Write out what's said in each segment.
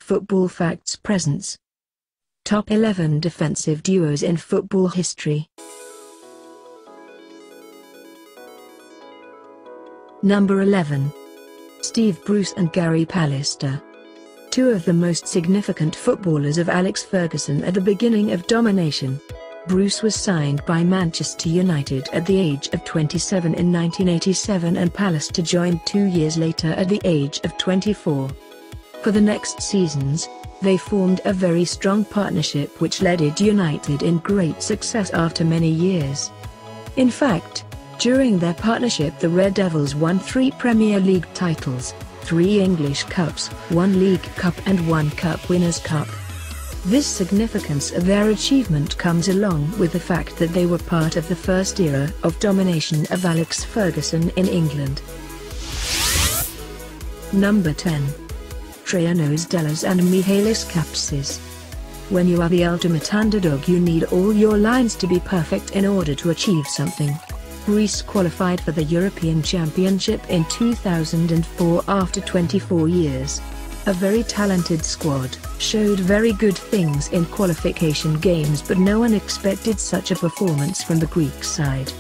Football Facts presents Top 11 Defensive Duos in Football History. Number 11. Steve Bruce and Gary Pallister. Two of the most significant footballers of Alex Ferguson at the beginning of domination. Bruce was signed by Manchester United at the age of 27 in 1987 and Pallister joined 2 years later at the age of 24. For the next seasons, they formed a very strong partnership which led United in great success after many years. In fact, during their partnership the Red Devils won 3 Premier League titles, 3 English Cups, 1 League Cup and 1 Cup Winners' Cup. This significance of their achievement comes along with the fact that they were part of the first era of domination of Alex Ferguson in England. Number 10. Trianos Dellas and Michaelis Kapsis. When you are the ultimate underdog you need all your lines to be perfect in order to achieve something. Greece qualified for the European Championship in 2004 after 24 years. A very talented squad, showed very good things in qualification games but no one expected such a performance from the Greek side.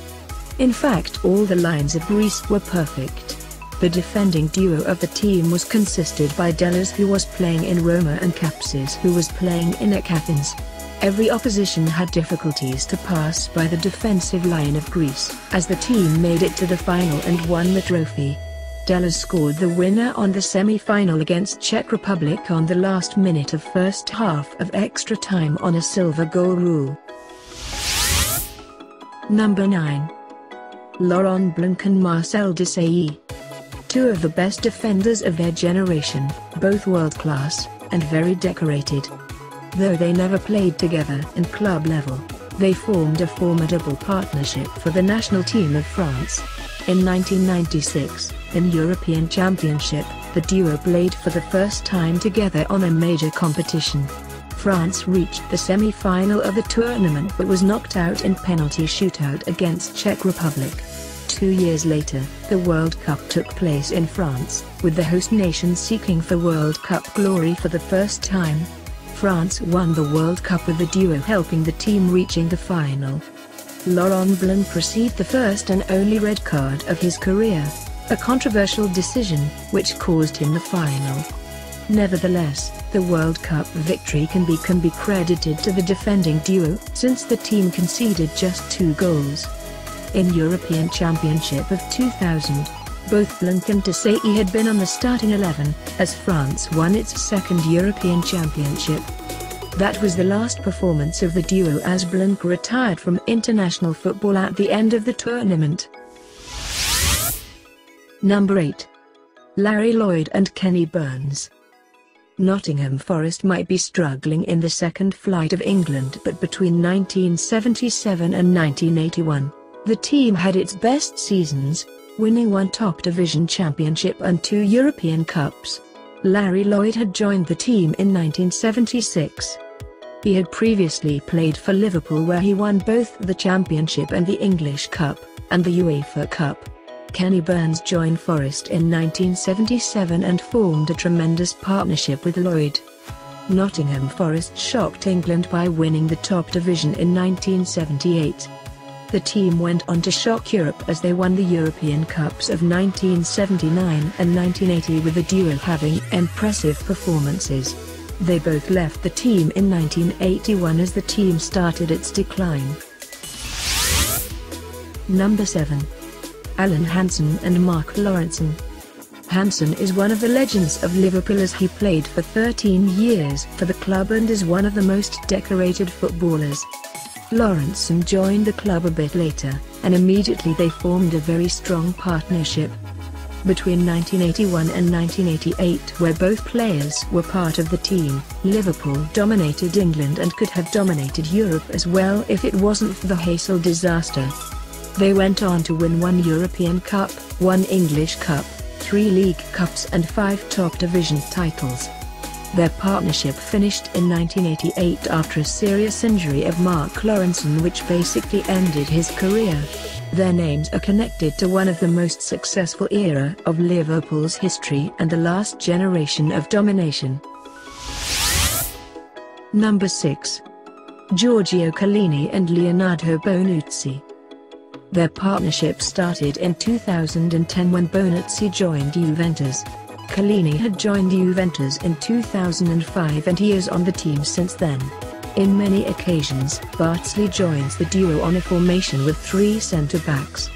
In fact all the lines of Greece were perfect. The defending duo of the team was consisted by Dellas who was playing in Roma and Kapsis who was playing in Athens. Every opposition had difficulties to pass by the defensive line of Greece, as the team made it to the final and won the trophy. Dellas scored the winner on the semi-final against Czech Republic on the last minute of first half of extra time on a silver goal rule. Number 9. Laurent Blanc and Marcel DESAILLY. Two of the best defenders of their generation, both world-class, and very decorated. Though they never played together in club level, they formed a formidable partnership for the national team of France. In 1996, in European Championship, the duo played for the first time together on a major competition. France reached the semi-final of the tournament but was knocked out in penalty shootout against Czech Republic. 2 years later, the World Cup took place in France, with the host nation seeking for World Cup glory for the first time. France won the World Cup with the duo helping the team reaching the final. Laurent Blanc received the first and only red card of his career, a controversial decision, which caused him the final. Nevertheless, the World Cup victory can be credited to the defending duo, since the team conceded just 2 goals. In European Championship of 2000, both Blanc and DESAILLY had been on the starting 11, as France won its second European Championship. That was the last performance of the duo as Blanc retired from international football at the end of the tournament. Number 8. Larry Lloyd and Kenny Burns. Nottingham Forest might be struggling in the second flight of England but between 1977 and 1981, the team had its best seasons, winning 1 top division championship and 2 European Cups. Larry Lloyd had joined the team in 1976. He had previously played for Liverpool where he won both the Championship and the English Cup, and the UEFA Cup. Kenny Burns joined Forest in 1977 and formed a tremendous partnership with Lloyd. Nottingham Forest shocked England by winning the top division in 1978. The team went on to shock Europe as they won the European Cups of 1979 and 1980 with the duo having impressive performances. They both left the team in 1981 as the team started its decline. Number 7. Alan Hansen and Mark LAWRENSON. Hansen is one of the legends of Liverpool as he played for 13 years for the club and is one of the most decorated footballers. LAWRENSON joined the club a bit later, and immediately they formed a very strong partnership. Between 1981 and 1988 where both players were part of the team, Liverpool dominated England and could have dominated Europe as well if it wasn't for the Heysel disaster. They went on to win 1 European Cup, 1 English Cup, 3 League Cups and 5 top division titles. Their partnership finished in 1988 after a serious injury of Mark LAWRENSON which basically ended his career. Their names are connected to one of the most successful era of Liverpool's history and the last generation of domination. Number 6. Giorgio Chiellini and Leonardo Bonucci. Their partnership started in 2010 when Bonucci joined Juventus. Chiellini had joined Juventus in 2005 and he is on the team since then. In many occasions, Bartsley joins the duo on a formation with 3 centre-backs.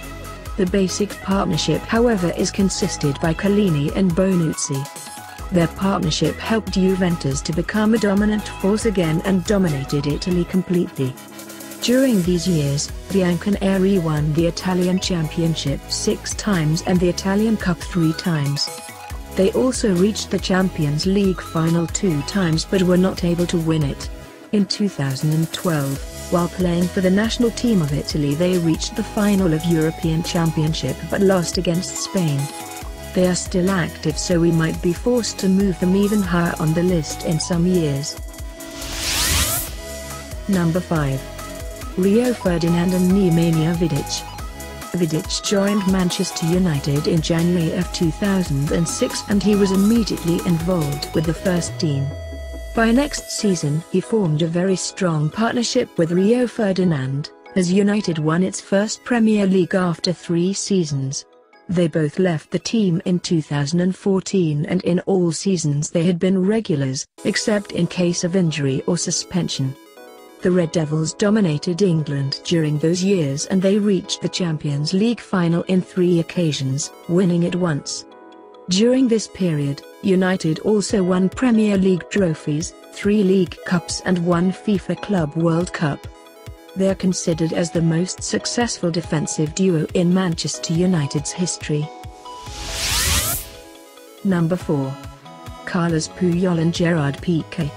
The basic partnership however is consisted by Chiellini and Bonucci. Their partnership helped Juventus to become a dominant force again and dominated Italy completely. During these years, Bianconeri won the Italian Championship 6 times and the Italian Cup 3 times. They also reached the Champions League final 2 times but were not able to win it. In 2012, while playing for the national team of Italy, they reached the final of European Championship but lost against Spain. They are still active, so we might be forced to move them even higher on the list in some years. Number 5. Rio Ferdinand and Nemanja Vidic. Vidic joined Manchester United in January of 2006 and he was immediately involved with the first team. By next season he formed a very strong partnership with Rio Ferdinand, as United won its first Premier League after 3 seasons. They both left the team in 2014 and in all seasons they had been regulars, except in case of injury or suspension. The Red Devils dominated England during those years and they reached the Champions League final in 3 occasions, winning it once. During this period, United also won Premier League trophies, 3 League Cups and 1 FIFA Club World Cup. They are considered as the most successful defensive duo in Manchester United's history. Number 4. Carlos Puyol and Gerard Piqué.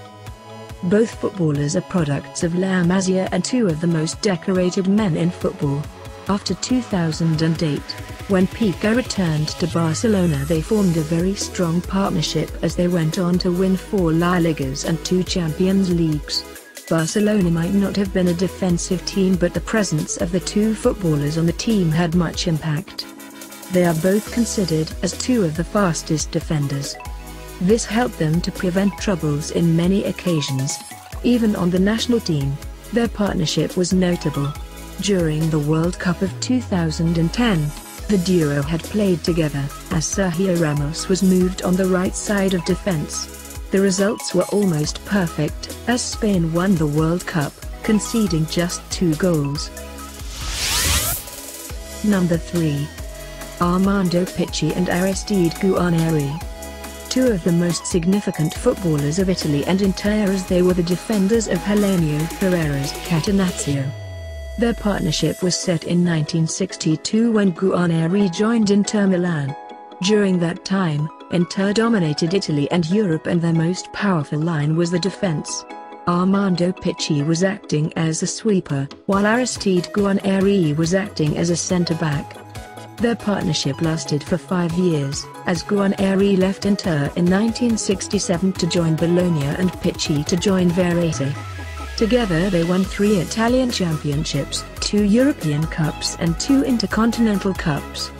Both footballers are products of La Masia and 2 of the most decorated men in football. After 2008, when Piqué returned to Barcelona, they formed a very strong partnership as they went on to win 4 La Ligas and 2 Champions Leagues. Barcelona might not have been a defensive team, but the presence of the 2 footballers on the team had much impact. They are both considered as 2 of the fastest defenders. This helped them to prevent troubles in many occasions. Even on the national team, their partnership was notable. During the World Cup of 2010, the duo had played together, as Sergio Ramos was moved on the right side of defense. The results were almost perfect, as Spain won the World Cup, conceding just 2 goals. Number 3. Armando Piccini and Aristide Guarneri. 2 of the most significant footballers of Italy and Inter, as they were the defenders of Helenio Ferrera's Catenaccio. Their partnership was set in 1962 when Guarneri joined Inter Milan. During that time, Inter dominated Italy and Europe and their most powerful line was the defense. Armando Piccini was acting as a sweeper, while Aristide Guarneri was acting as a centre-back. Their partnership lasted for 5 years, as Guarneri left Inter in 1967 to join Bologna and Piccini to join Varese. Together they won 3 Italian championships, 2 European Cups and 2 Intercontinental Cups.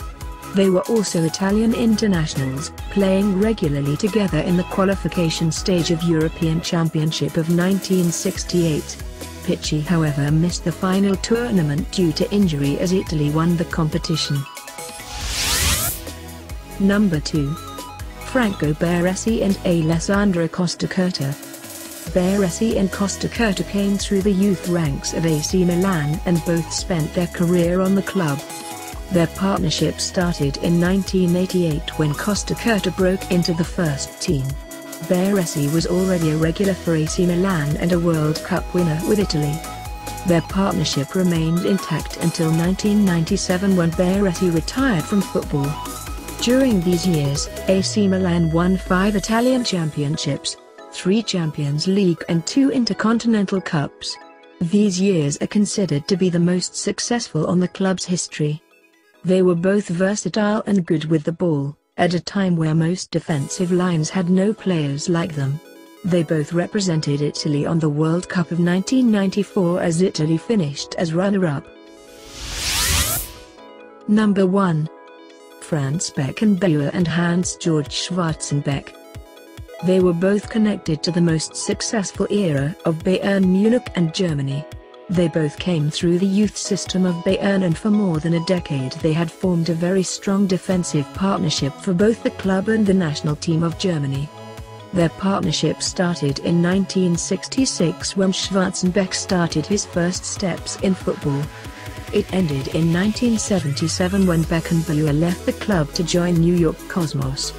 They were also Italian internationals, playing regularly together in the qualification stage of European Championship of 1968. Piccini however missed the final tournament due to injury as Italy won the competition. Number 2. Franco Baresi and Alessandro COSTACURTA. Baresi and COSTACURTA came through the youth ranks of AC Milan and both spent their career on the club. Their partnership started in 1988 when COSTACURTA broke into the first team. Baresi was already a regular for AC Milan and a World Cup winner with Italy. Their partnership remained intact until 1997 when Baresi retired from football. During these years, AC Milan won 5 Italian championships, 3 Champions League and 2 Intercontinental Cups. These years are considered to be the most successful on the club's history. They were both versatile and good with the ball, at a time where most defensive lines had no players like them. They both represented Italy on the World Cup of 1994 as Italy finished as runner-up. Number 1. Franz Beckenbauer and Hans-Georg Schwarzenbeck. They were both connected to the most successful era of Bayern Munich and Germany. They both came through the youth system of Bayern, and for more than a decade they had formed a very strong defensive partnership for both the club and the national team of Germany. Their partnership started in 1966 when Schwarzenbeck started his first steps in football. It ended in 1977 when Beckenbauer left the club to join New York Cosmos.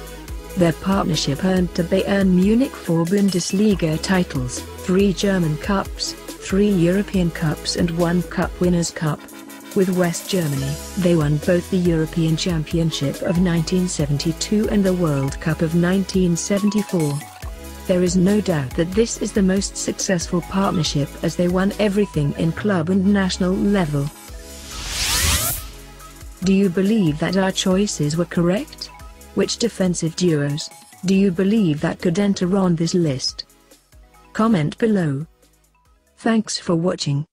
Their partnership earned to Bayern Munich 4 Bundesliga titles, 3 German Cups, 3 European Cups and 1 Cup Winners' Cup. With West Germany, they won both the European Championship of 1972 and the World Cup of 1974. There is no doubt that this is the most successful partnership, as they won everything in club and national level. Do you believe that our choices were correct? Which defensive duos do you believe that could enter on this list? Comment below. Thanks for watching.